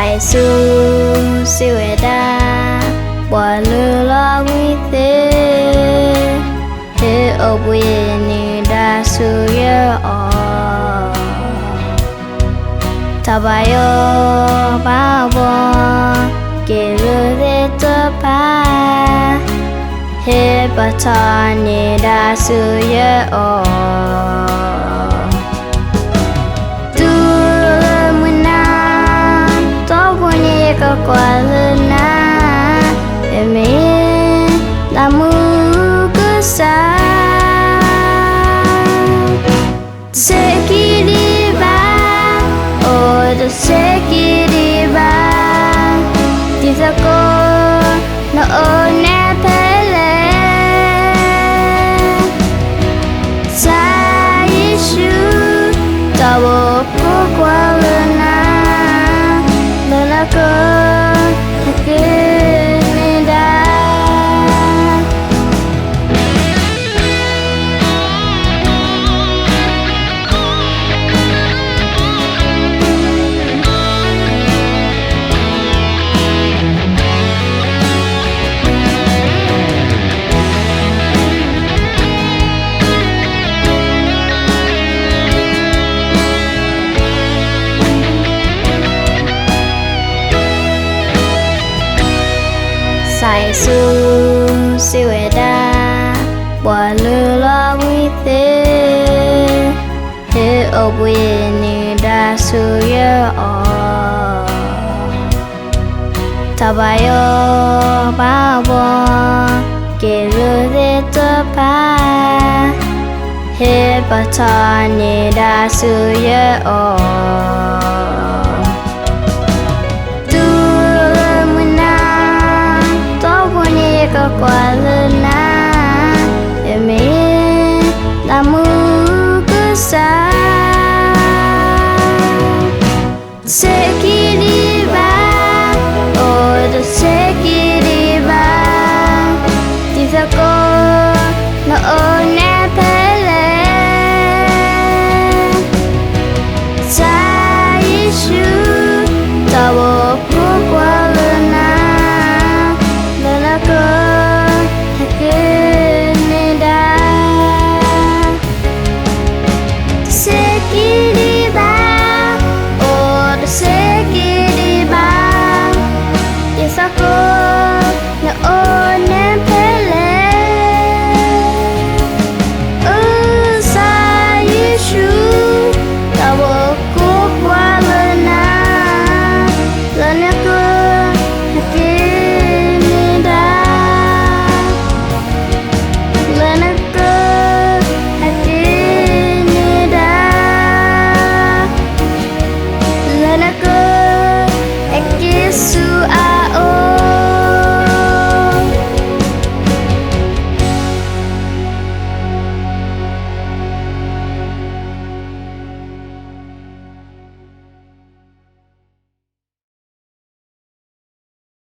sai su siêu đa bỏ lừa lo nguy thế thế ở bụi ni đa su ye o tabayo ba bo ke lu de to pa he ba ta ni đa su ye o có qua lần na em là mưa cứ xa sẽ khi đi ba ôi tôi sẽ khi đi ba thì sao cô nó ơi nè thế lệ xa Giêsu tao bỏ qua lần na là cơ sai su siêu đa bỏ lừa lo nguy thế thế ở bụi ni đa su ye o tabayo ba bo ke lu de to pa he ba ta ni đa su ye o có qua lần